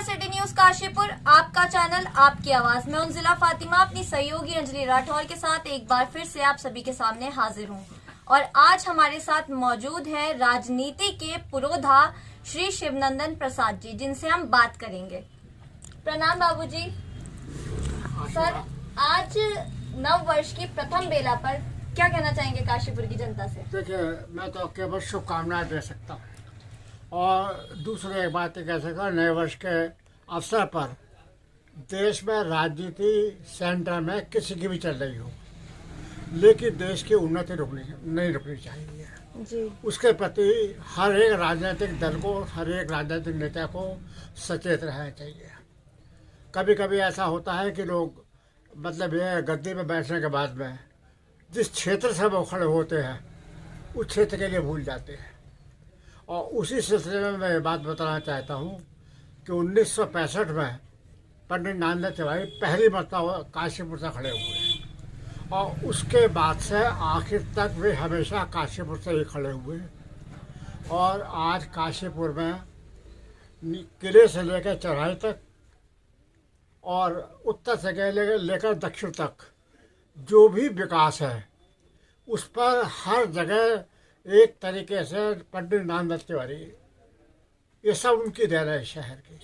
City news Kashipur, आपका channel, आपकी आवाज में जिला फातिमा अपनी सहयोगी अंजलि राठौर के साथ एक बार फिर से आप सभी के सामने हाजिर हूं। और आज हमारे साथ मौजूद है राजनीति के पुरोधा श्री शिवनंदन प्रसाद जी, जिनसे हम बात करेंगे। प्रणाम बाबूजी। सर, आज नव वर्ष की प्रथम बेला पर क्या कहना चाहेंगे काशीपुर की जनता से? देखिए, मैं तो केवल शुभकामनाएं दे सकता हूँ और दूसरी एक बात कह सकता हूँ, नए वर्ष के अवसर पर देश में राजनीति सेंटर में किसी की भी चल रही हो, लेकिन देश की उन्नति नहीं रुकनी चाहिए जी। उसके प्रति हर एक राजनीतिक दल को, हर एक राजनीतिक नेता को सचेत रहना चाहिए। कभी कभी ऐसा होता है कि लोग मतलब ये गद्दी में बैठने के बाद में जिस क्षेत्र से वो खड़े होते हैं उस क्षेत्र के लिए भूल जाते हैं। और उसी सिलसिले में मैं ये बात बताना चाहता हूँ कि 1965 में पंडित नानदेव तिवारी पहली मरतबा काशीपुर से खड़े हुए और उसके बाद से आखिर तक वे हमेशा काशीपुर से ही खड़े हुए। और आज काशीपुर में किले से लेकर चौराहे तक और उत्तर से लेकर दक्षिण तक जो भी विकास है उस पर हर जगह एक तरीके से पंडित नानदेव तिवारी, ये सब उनकी देन है इस शहर की,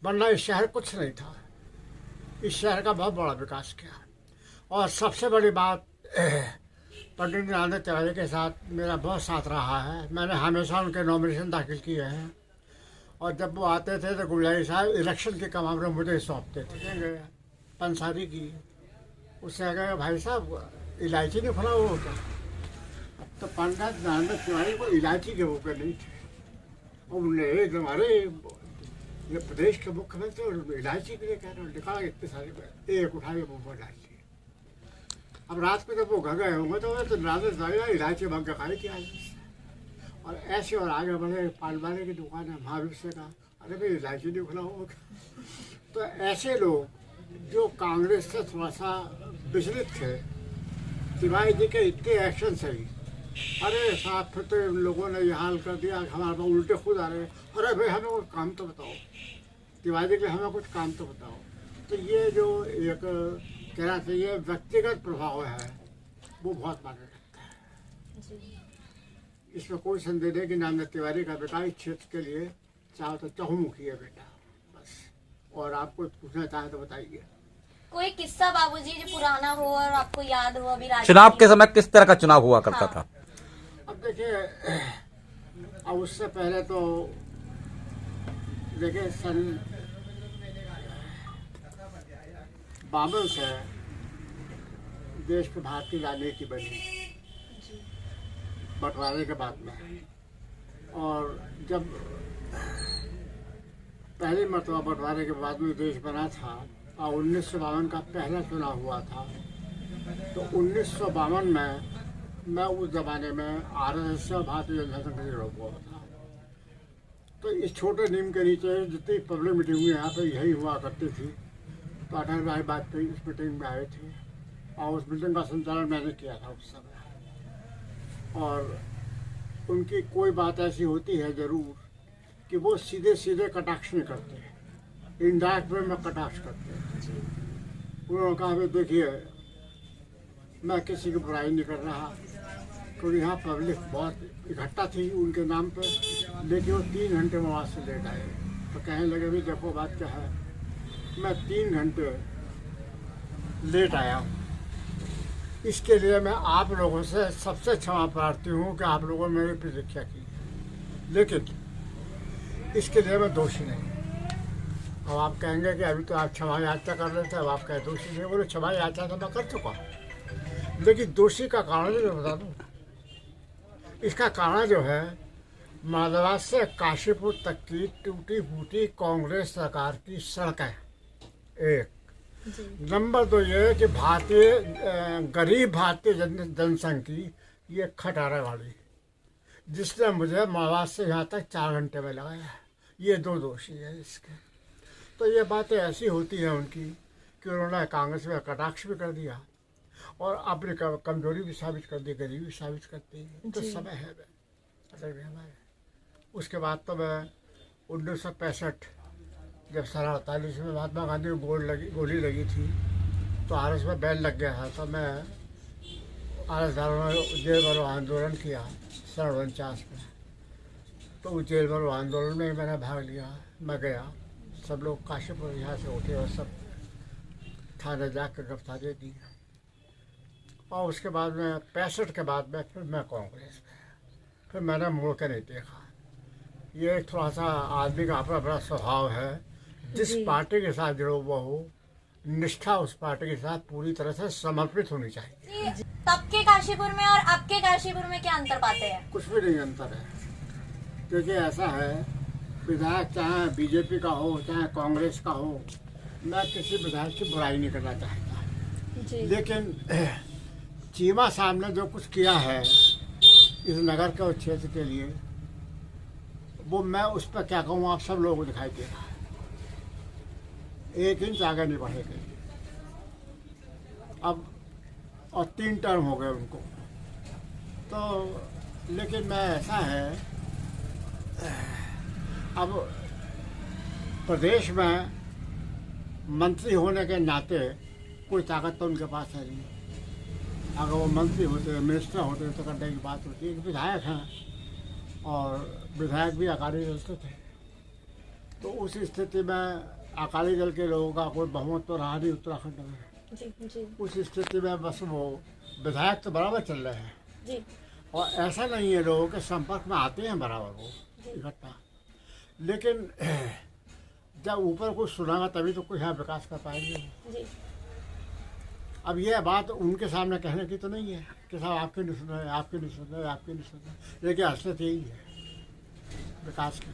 वरना इस शहर कुछ नहीं था। इस शहर का बहुत बड़ा विकास किया। और सबसे बड़ी बात, पंडित नानदेव तिवारी के साथ मेरा बहुत साथ रहा है। मैंने हमेशा उनके नॉमिनेशन दाखिल किए हैं और जब वो आते थे तो गुलारी साहब इलेक्शन के कमाम में मुझे सौंपते थे। पंसारी की उससे कहा, भाई साहब इलायची नहीं खुला वो क्या? तो पंडित नानदेव तिवारी को इलायची के ऊपर नहीं थे और उन्हें एकदम, अरे ये प्रदेश के मुख्यमंत्री और इलायची के लिए कह रहे हो, लिखा इतने सारे एक उठाए मुँह इलायची। अब रात में जब वो घर गए होंगे तो नानदेव तिवारी इलायची मांग के खाई थी। और ऐसे और आगे बढ़े, पानवाले की दुकान है, महावीर से कहा, अरे भाई इलायची नहीं खुला होगा। तो ऐसे लोग जो कांग्रेस से थोड़ा सा विचलित थे, तिवारी जी के इतने एक्शन से ही, अरे साहब फिर तो इन लोगों ने ये हाल कर दिया, हमारे पास उल्टे खुद आ रहे, अरे भाई हमें कुछ काम तो बताओ, तिवारी जी के हमें कुछ काम तो बताओ। तो ये जो एक कहना चाहिए व्यक्तिगत प्रभाव है वो बहुत मायने रखता है। इसमें कोई संदेह नहीं कि नानदेव तिवारी का बेटा इस क्षेत्र के लिए चाहो तो चहुमुखी है बेटा, बस। और आपको पूछना चाहे तो बताइए कोई किस्सा बाबूजी जो पुराना हो और आपको याद हो अभी चुनाव के समय किस तरह का चुनाव हुआ करता था? अब देखिए, अब उससे पहले तो देखिए सन 52 से देश पे भारतीय राजनीति बनी बंटवारे के बाद में। और जब पहली मरतबा बंटवारे के बाद में देश बना था और 1952 का पहला चुनाव हुआ था, तो 1952 में मैं उस ज़माने में RSS से भारतीय जनता संघ से जुड़ा हुआ था। तो इस छोटे नीम के नीचे जितनी पब्लिक मीटिंग हुई यहाँ पे यही हुआ करती थी। तो अटल बिहारी वाजपेयी इस मीटिंग में आए थे और उस मीटिंग का संचालन मैंने किया था उस समय। और उनकी कोई बात ऐसी होती है ज़रूर कि वो सीधे सीधे कटाक्ष नहीं करते, इनडायरेक्ट वे में कटाक्ष करते हैं। उन्होंने कहा, भाई देखिए मैं किसी की बुराई नहीं कर रहा, क्योंकि यहाँ पब्लिक बहुत इकट्ठा थी उनके नाम पर, लेकिन वो 3 घंटे वहाँ से लेट आए। तो कहने लगे, भाई देखो बात क्या है, मैं 3 घंटे लेट आया हूँ, इसके लिए मैं आप लोगों से सबसे क्षमा प्रार्थी हूँ कि आप लोगों ने मेरी प्रतीक्षा की, लेकिन इसके लिए मैं दोषी नहीं। अब आप कहेंगे कि अभी तो आप क्षमा याचना कर रहे थे, अब आप कहे दोषी नहीं। बोले क्षमा याचना तो मैं कर चुका, लेकिन दोषी का कारण जो बता दूँ, इसका कारण जो है मालवा से काशीपुर तक की टूटी फूटी कांग्रेस सरकार की सड़कें, एक। नंबर 2 ये कि गरीब भारतीय जनसंघ की ये खटारा गाड़ी, जिसने मुझे मालवा से यहाँ तक 4 घंटे में लगाया, ये 2 दोषी है इसके। तो ये बातें ऐसी होती हैं उनकी कि उन्होंने कांग्रेस में कटाक्ष भी कर दिया और अपनी कमजोरी भी साबित कर दी, गरीबी भी साबित करती है। तो समय है हमारे। उसके बाद तो मैं 1965 जब 1948 में महात्मा गांधी को गोली लगी थी तो आरएस में बैन लग गया था। तो मैं आरएस ने जेल भरो आंदोलन किया 1949 में। तो उस जेल भरो आंदोलन में मैंने भाग लिया। मैं गया, सब लोग काशीपुर यहाँ से उठे और सब थाने जाकर गिरफ्तारी दी। और उसके बाद में 65 के बाद में फिर मैं कांग्रेस में, फिर मैंने मुड़ के नहीं देखा। ये थोड़ा सा आदमी का अपना अपना स्वभाव है। जिस पार्टी के साथ जुड़ा हुआ हो, निष्ठा उस पार्टी के साथ पूरी तरह से समर्पित होनी चाहिए। तब के काशीपुर में और अब के काशीपुर में क्या अंतर पाते हैं? कुछ भी नहीं अंतर है, क्योंकि ऐसा है, विधायक चाहे बीजेपी का हो चाहे कांग्रेस का हो, मैं किसी विधायक की बुराई नहीं करना चाहता जी। लेकिन चीमा साहब ने जो कुछ किया है इस नगर के और क्षेत्र के लिए, वो मैं उस पर क्या कहूँ, आप सब लोगों को दिखाई दे रहा है। एक इंच आगे नहीं बढ़ेगा अब, और 3 टर्म हो गए उनको। तो लेकिन मैं ऐसा है, अब प्रदेश में मंत्री होने के नाते कोई ताकत तो उनके पास है नहीं। अगर वो मंत्री होते, मिनिस्टर होते तो करने की बात होती है। विधायक हैं और विधायक भी अकाली दल से थे। तो उस स्थिति में अकाली दल के लोगों का कोई बहुमत तो रहा नहीं उत्तराखंड में जी, जी। उस स्थिति में बस वो विधायक तो बराबर चल रहे हैं जी। और ऐसा नहीं है, लोगों के संपर्क में आते हैं बराबर वो इकट्ठा। लेकिन जब ऊपर कुछ सुनागा तभी तो कोई यहाँ विकास कर पाएंगे जी। अब यह बात उनके सामने कहने की तो नहीं है कि साहब आपके नहीं सुन रहे, आपके नहीं सुन रहे, आपके नहीं सुन रहे, लेकिन असलियत यही है विकास की।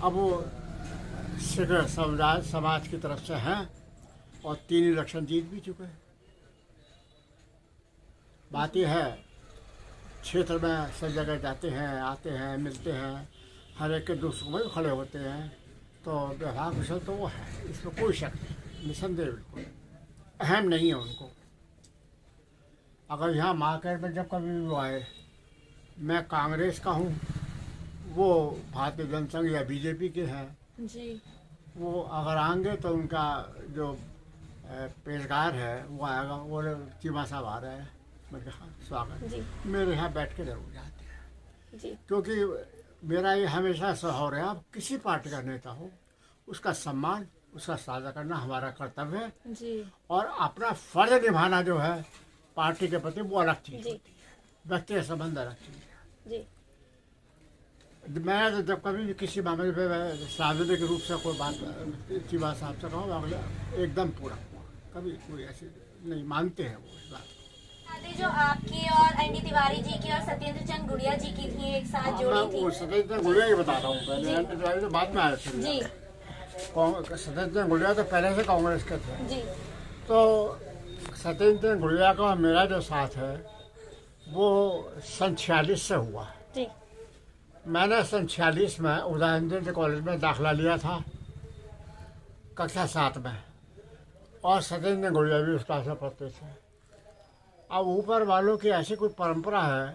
अब वो सिख समाज की तरफ से हैं और 3 इलेक्शन जीत भी चुके हैं। बात यह है, क्षेत्र में सब जगह जाते हैं, आते हैं, मिलते हैं, हर एक के दुख सुख में खड़े होते हैं। तो व्यवहार कुशल तो वो है, इसमें कोई शक नहीं, निसंदेह बिल्कुल अहम नहीं है उनको। अगर यहाँ मार्केट में जब कभी वो आए, मैं कांग्रेस का हूँ, वो भारतीय जनसंघ या बीजेपी के हैं जी। वो अगर आएंगे तो उनका जो पेशकार है वो आएगा, वो चीमा साहब आ रहे हैं, मैंने कहा स्वागत जी। मेरे यहाँ बैठ के जरूर जाते हैं। जी। क्योंकि मेरा ये हमेशा स्वभाव रहा, आप किसी पार्टी का नेता हो उसका सम्मान, उसका साझा करना हमारा कर्तव्य है जी। और अपना फर्ज निभाना जो है पार्टी के प्रति वो अलग चीज जी। होती है, व्यक्तिगत संबंध अलग चीज है। जी। मैं तो जब कभी भी किसी मामले पे सार्वजनिक रूप से कोई बात चीमा साहब से कहूँ, अगले एकदम पूरा कभी कोई ऐसी नहीं मानते हैं वो इस बात को। शादी जो आपकी और एनडी तिवारी जी की और सत्येंद्र चंद गुड़िया जी की थी, एक साथ जोड़ी मैं थी। वो सत्येंद्र चंद गुड़िया की बता रहा हूँ, पहले एनडी तिवारी तो बाद में आए थे। जी। सत्येंद्र चंद गुड़िया तो पहले से कांग्रेस के थे। जी। तो सत्येंद्र चंद गुड़िया का मेरा जो साथ है वो सन 46 से हुआ। जी। मैंने सन 46 में उदयनचंद्र कॉलेज में दाखिला लिया था कक्षा 7 में, और सत्येंद्र गुड़िया भी उस क्लास में पढ़ते थे। अब ऊपर वालों की ऐसी कोई परंपरा है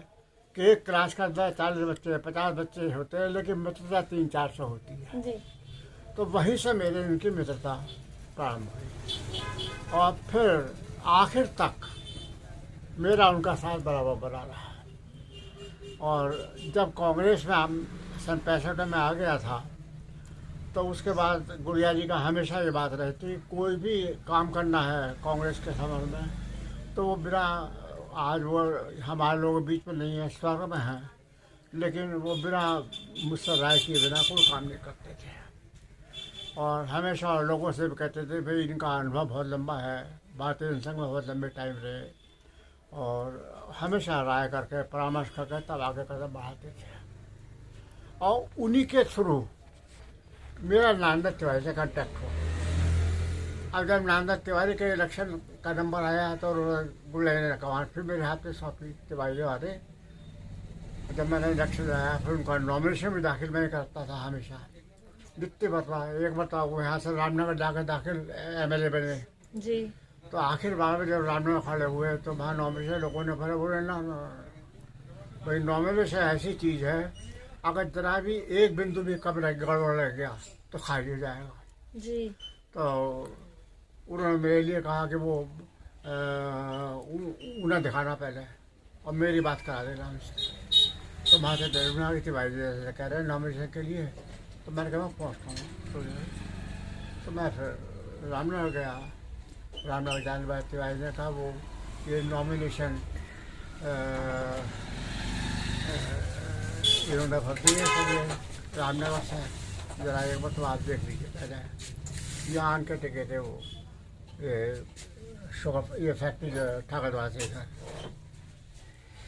कि एक क्लास का 40 बच्चे 50 बच्चे होते हैं, लेकिन मित्रता 300-400 होती है। जी। तो वहीं से मेरे इनकी मित्रता प्रारंभ हुई और फिर आखिर तक मेरा उनका साथ बराबर बना रहा। और जब कांग्रेस में हम सन 65 में आ गया था तो उसके बाद गुड़िया जी का हमेशा ये बात रहती, कोई भी काम करना है कांग्रेस के संबंध में तो वो बिना, आज वो हमारे लोगों के बीच में नहीं है, स्वर्ग में है, लेकिन वो बिना मुझसे राय किए बिना कोई काम नहीं करते थे। और हमेशा लोगों से भी कहते थे भाई इनका अनुभव बहुत लंबा है, भारतीय जनसंघ में बहुत लंबे टाइम रहे, और हमेशा राय करके परामर्श करके तब आगे कदम बढ़ाते थे। और उन्हीं के थ्रू मेरा नानंद तिवारी से कॉन्टैक्ट हुआ। अब जब नानंद तिवारी के इलेक्शन का नंबर आया तो गुड़िया ने कमान फिर मेरे हाथ में सौंपी तिवारी वाले। जब मैंने इलेक्शन आया फिर उनका नॉमिनेशन भी दाखिल मैं करता था हमेशा, जितनी बता एक बताओ वो यहाँ से रामनगर जाकर दाखिल MLA बने। जी। तो आखिर बार में जब रामनगर खड़े हुए तो वहाँ नॉमिनेशन लोगों ने भरे बोले ना भाई नॉमिनेशन ऐसी चीज़ है, अगर जरा भी एक बिंदु भी कम गड़बड़ रह गया तो खारिज हो जाएगा। जी। तो उन्होंने मेरे लिए कहा कि वो उन्हें दिखाना पहले और मेरी बात करा देना हमसे। तो वहाँ से दरमिया की भाई जैसे कह रहे हैं नॉमिनेशन के लिए, तो मैंने कहा मैं पहुँचता हूँ। तो मैं फिर रामनगर गया। रामनगर जाने बाद तिवारी ने कहा वो ये नॉमिनेशन इन्होंने भर दिए सब रामनगर से, जरा एक बार तो आप देख लीजिए पहले। यहाँ आन के टिके थे वो ये शुगर ये फैक्ट्री जो ठाकरवासी है।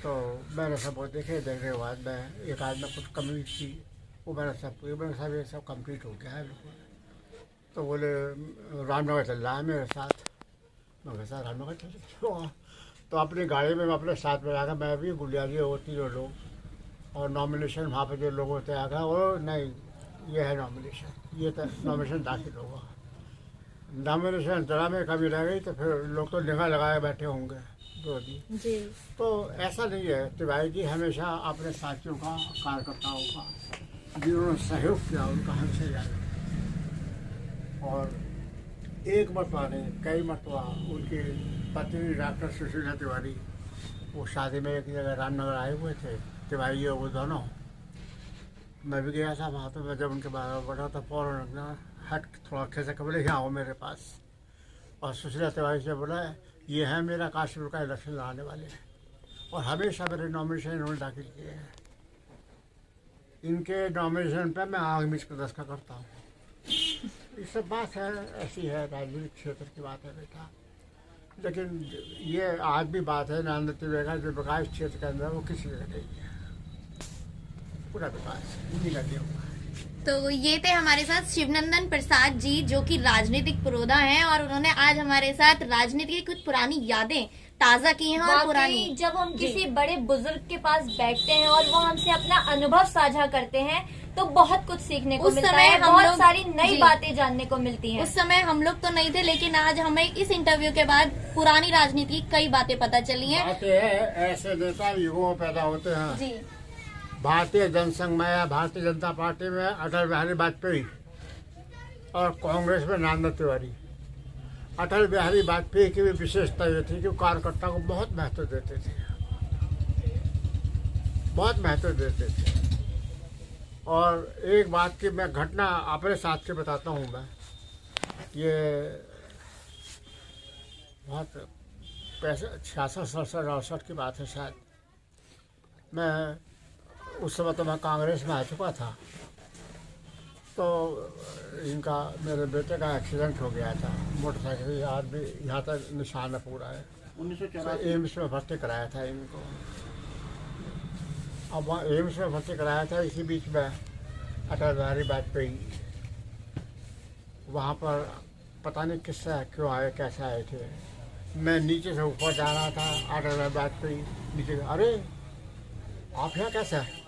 तो मैंने सब वो देखने के बाद मैं एक आध में कुछ कमी थी वो मैंने सब ये सब कंप्लीट हो गया है बिल्कुल। तो बोले रामनगर चल रहा है मेरे साथ। मैं वैसा रामनगर चल। तो अपनी गाड़ी में मैं अपने साथ में आकर मैं भी गुड़िया जी होती जो लोग और नॉमिनेशन वहाँ पे जो लोग होते आगे वो नहीं ये है नॉमिनेशन, ये तो नॉमिनेशन दाखिल होगा। नॉमिनेशन जरा में कमी रह गई तो फिर लोग तो निगाह लगाए बैठे होंगे दो दिन। जी। तो ऐसा नहीं है। तिवारी जी हमेशा अपने साथियों का कार्यकर्ताओं का जिन्होंने सहयोग किया उनका हमसे याद। और एक मरतबा नहीं कई मरतबा उनकी पत्नी डॉक्टर सुशीला तिवारी वो शादी में एक जगह रामनगर आए हुए थे, तिवारी और वो दोनों। मैं भी गया था वहाँ पे। मैं जब उनके बारे में बढ़ा तो फौरन हट थोड़ा खिसक के बोले यहाँ आओ मेरे पास। और सुशीला तिवारी से बोला ये है मेरा काशीपुर का इलेक्शन लड़ाने वाले और हमेशा मेरे नॉमिनेशन इन्होंने दाखिल किए हैं। इनके नॉमिनेशन पे मैं आग मीच कर दस्तखत करता हूँ। ये सब बात है, ऐसी है राजनीतिक क्षेत्र की बात है बेटा। लेकिन ये आज भी बात है नानदत्ती बेगा जो विकास क्षेत्र के अंदर वो किसी जगह नहीं है, पूरा विकास इन्हीं का दिया हुआ है। तो ये थे हमारे साथ शिवनंदन प्रसाद जी जो कि राजनीतिक पुरोधा हैं और उन्होंने आज हमारे साथ राजनीति की कुछ पुरानी यादें ताजा की हैं। और पुरानी जब हम किसी बड़े बुजुर्ग के पास बैठते हैं और वो हमसे अपना अनुभव साझा करते हैं तो बहुत कुछ सीखने को मिलता है, बहुत सारी नई बातें जानने को मिलती हैं। उस समय हम लोग तो नहीं थे, लेकिन आज हमें इस इंटरव्यू के बाद पुरानी राजनीति की कई बातें पता चली हैं। ऐसे नेता युगों में पैदा होते हैं जी। भारतीय जनसंघ में या भारतीय जनता पार्टी में अटल बिहारी वाजपेयी और कांग्रेस में नानदत्ती तिवारी। अटल बिहारी वाजपेयी की भी विशेषता ये थी कि कार्यकर्ता को बहुत महत्व देते थे, बहुत महत्व देते थे। और एक बात की मैं घटना अपने साथ के बताता हूँ मैं। ये बहुत 66-67 की बात है शायद। मैं उस समय तो मैं कांग्रेस में आ चुका था। तो इनका मेरे बेटे का एक्सीडेंट हो गया था मोटरसाइकिल से। आदमी यहाँ तक निशान पूरा है। 1984 एम्स में भर्ती कराया था इनको। अब वहाँ एम्स में भर्ती कराया था। इसी बीच में अटल बिहारी वाजपेयी वहाँ पर पता नहीं किससे क्यों आए कैसे आए थे। मैं नीचे से ऊपर जा रहा था, अटल बिहारी वाजपेयी नीचे, अरे आप यहाँ कैसे हैं?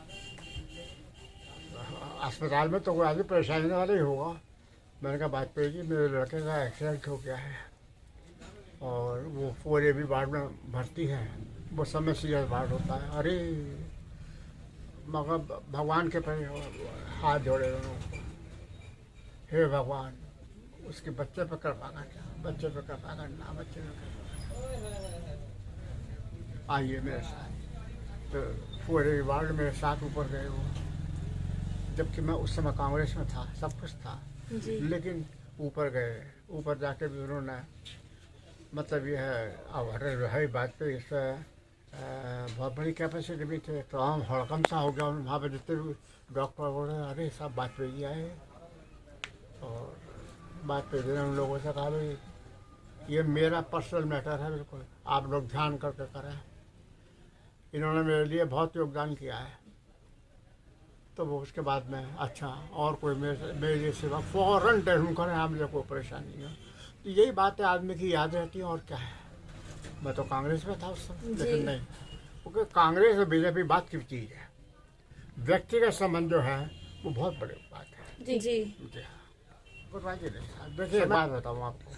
अस्पताल में तो कोई आदमी परेशानी वाला ही होगा। मैंने कहा वाजपेयी जी मेरे लड़के का एक्सीडेंट हो गया है और वो 4AB वार्ड में भर्ती है, वो समय सीरियस वार्ड होता है। अरे मगर भगवान के पर हाथ जोड़े दोनों, हे भगवान उसके बच्चे पर कृपा करना, बच्चे पर कृपा करना, बच्चे पर कृपा। आइए मेरे साथ। तो 4AB वार्ड मेरे साथ ऊपर गए वो, जबकि मैं उस समय कांग्रेस में था, सब कुछ था जी। लेकिन ऊपर गए, ऊपर जाके भी उन्होंने मतलब ये है अब अटल बिहारी वाजपेयी इस बहुत बड़ी कैपेसिटी भी थे। तो हम हड़कम सा हो गया वहाँ पर जितने भी डॉक्टर बोल रहे अरे सब वाजपेयी आए। और वाजपेयी ने उन लोगों से कहा भाई ये मेरा पर्सनल मैटर है, बिल्कुल आप लोग ध्यान करके करें। इन्होंने मेरे लिए बहुत योगदान किया है। तो वो उसके बाद में अच्छा और कोई मेरे लिए सेवा फौरन टेलीफोन करें, आप मुझे कोई परेशानी नहीं हो। तो यही बात है आदमी की याद रहती है और क्या है। मैं तो कांग्रेस में था उस समय, लेकिन नहीं, क्योंकि कांग्रेस और बीजेपी बात की चीज़ है। व्यक्तिगत संबंध जो है वो बहुत बड़ी बात है जी जी जी। हाँ देखिए बात बताऊँ आपको,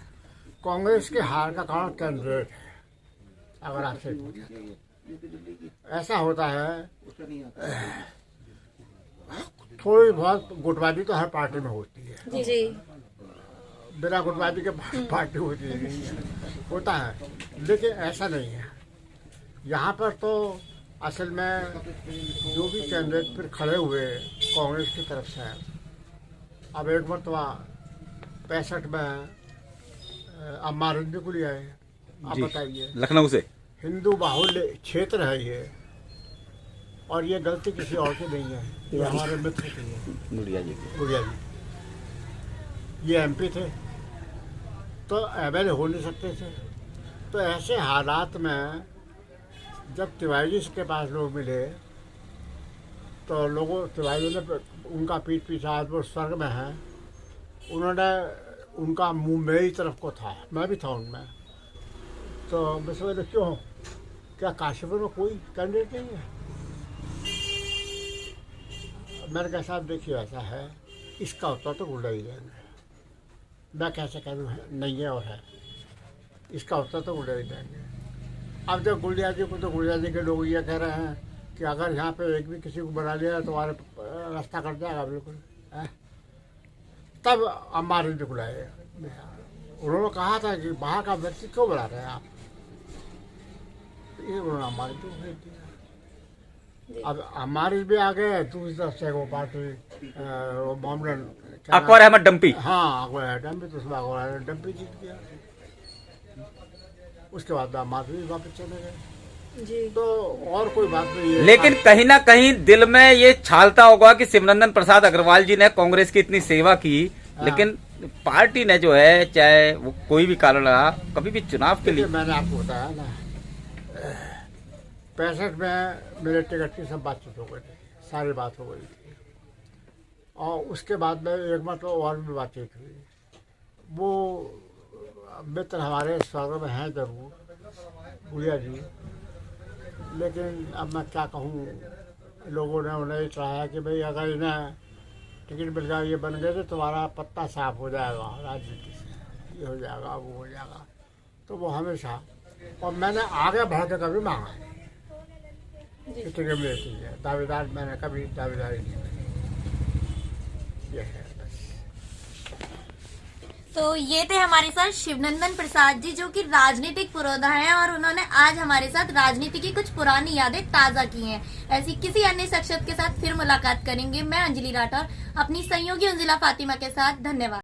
कांग्रेस के हार का कारण कैंडिडेट है। अगर आपसे पूछा ऐसा होता है थोड़ी बहुत गुटबाजी तो हर पार्टी में होती है, जी बिना गुटबाजी के पार्टी होती ही नहीं है, होता है, लेकिन ऐसा नहीं है। यहाँ पर तो असल में जो भी कैंडिडेट फिर खड़े हुए कांग्रेस की तरफ से, अब एक मरतबा 65 में अम्मा रंजी को लिया है। आप जी, बताइए, लखनऊ से। हिंदू बाहुल्य क्षेत्र है ये, और ये गलती किसी और की नहीं है, ये हमारे मित्र की है, गुड़िया जी। गुड़िया जी। ये एमपी थे तो एमएलए हो नहीं सकते थे। तो ऐसे हालात में जब तिवारी जी के पास लोग मिले तो लोगों तिवारी ने उनका पीठ पीछा, वो स्वर्ग में है, उन्होंने उनका मुंह मेरी तरफ को था, मैं भी था उनमें। तो मैं सोचा क्यों, क्या काशीपुर में कोई कैंडिडेट नहीं है? मैंने कहा साहब देखिए ऐसा है, इसका उत्तर तो गुड़िया जी देंगे। मैं कैसे कह दूँ नहीं है और है, इसका उत्तर तो गुड़िया जी देंगे। अब जब गुड़िया जी को, तो गुड़िया जी के लोग ये कह रहे हैं कि अगर यहाँ पे एक भी किसी को बना लिया तो तुम्हारे रास्ता कट जाएगा बिल्कुल है। तब अम्मा जी को लाए, उन्होंने कहा था कि बाहर का व्यक्ति क्यों बुला रहे हैं आप, ये उन्होंने अम्मा जी को भेज दिया। अब हमारी भी आ गए, दूसरी तरफ से वो पार्टी वो मोहम्मदन अकबर अहमद डम्पी। हाँ अकबर डम्पी, तो उसमें अकबर डम्पी जीत गया। उसके बाद हमारे भी वापस चले गए जी। तो और कोई बात नहीं है। लेकिन कहीं ना कहीं दिल में ये छालता होगा कि शिवनंदन प्रसाद अग्रवाल जी ने कांग्रेस की इतनी सेवा की, लेकिन पार्टी ने जो है, चाहे वो कोई भी कारण रहा, कभी भी चुनाव के लिए। मैंने आपको बताया ना, 65 में मेरे टिकट की सब बातचीत हो गई थी, सारी बात हो गई थी, और उसके बाद में एक मतलब और भी बातचीत हुई। वो मित्र हमारे स्वर्ग में हैं जरूर, गुड़िया जी, लेकिन अब मैं क्या कहूँ, लोगों ने उन्हें चाहा कि भाई अगर इन्हें टिकट मिल जाए, ये बन गए तो तुम्हारा पत्ता साफ हो जाएगा राजनीति से, ये हो जाएगा वो हो जाएगा। तो वो हमेशा, और मैंने आगे बढ़ के कभी मांगा नहीं कि टिकट मिलती है, दावेदार मैंने कभी दावेदारी नहीं की। ये है बस। तो ये थे हमारे साथ शिवनंदन प्रसाद जी, जो कि राजनीतिक पुरोधा हैं, और उन्होंने आज हमारे साथ राजनीति की कुछ पुरानी यादें ताजा की हैं। ऐसी किसी अन्य शख्सियत के साथ फिर मुलाकात करेंगे। मैं अंजलि राठौर अपनी सहयोगी उंजिला फातिमा के साथ। धन्यवाद।